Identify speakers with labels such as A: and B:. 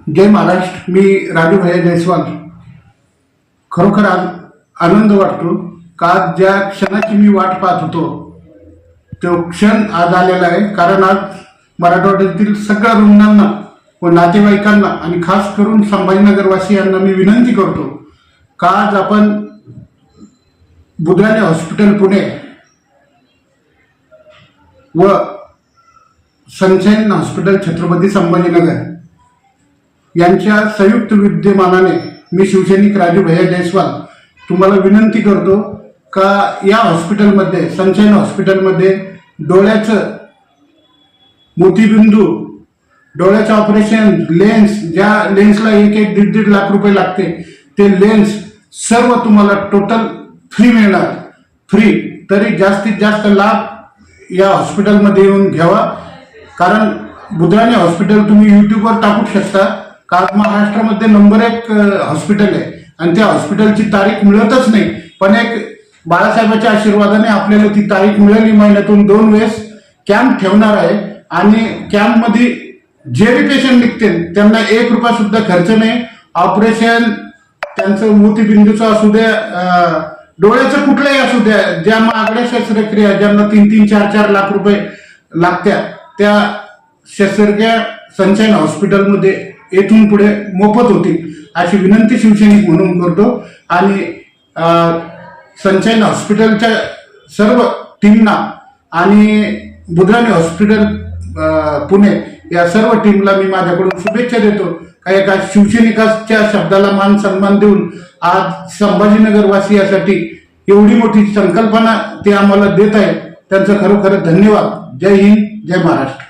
A: जय महाराष्ट्र. मी राजू भैया जयस्वाल. खरोखर आनंद वाटतो का ज्या क्षणाची मी वाट पाहत होतो तो क्षण आज आलेला आहे. कारण आज मराठवाड्यातील सगळ्या रुग्णांना व नातेवाईकांना आणि खास करून संभाजीनगरवासियांना मी विनंती करतो का आज आपण बुधवारी हॉस्पिटल पुणे व सनशाईन हॉस्पिटल छत्रपती संभाजीनगर यांच्या संयुक्त विद्यमानाने मी शिवसैनिक राजू भैया जयस्वाल तुम्हाला विनंती करतो का या हॉस्पिटलमध्ये सनशाईन हॉस्पिटलमध्ये डोळ्याचं मोतीबिंदू, डोळ्याचं ऑपरेशन, लेन्स, ज्या लेन्सला 1-1.5 लाख रुपये लागते ते लेन्स सर्व तुम्हाला टोटल फ्री मिळणार. फ्री. तरी जास्तीत जास्त लाभ या हॉस्पिटलमध्ये येऊन घ्यावा. कारण बुधवारी हॉस्पिटल तुम्ही यूट्यूबवर टाकू शकता का महाराष्ट्रामध्ये नंबर 1 हॉस्पिटल आहे आणि त्या हॉस्पिटलची तारीख मिळतच नाही. पण एक बाळासाहेबांच्या आशीर्वादाने आपल्याला ती तारीख मिळाली. महिन्यातून 2 वेळेस कॅम्प ठेवणार आहे आणि कॅम्पमध्ये जे बी पेशंट निघतील त्यांना 1 रुपया सुद्धा खर्च नाही. ऑपरेशन त्यांचं मोतीबिंदूचं असू द्या, डोळ्याचं कुठलंही असू द्या, ज्या महागड्या शस्त्रक्रिया ज्यांना 3-3, 4-4 लाख रुपये लागत्या त्या शस्त्रक्रिया सनशाईन हॉस्पिटलमध्ये येथून पुढे मोफत होतील अशी विनंती शिवसैनिक म्हणून करतो. आणि सनशाईन हॉस्पिटलच्या सर्व टीमना आणि बुधवारी हॉस्पिटल पुणे या सर्व टीमला मी माझ्याकडून शुभेच्छा देतो. काही एका शिवसैनिकाच्या शब्दाला मान सन्मान देऊन आज संभाजीनगर वासियासाठी एवढी मोठी संकल्पना ते आम्हाला देत आहे. त्यांचं खरोखर धन्यवाद. जय हिंद, जय महाराष्ट्र.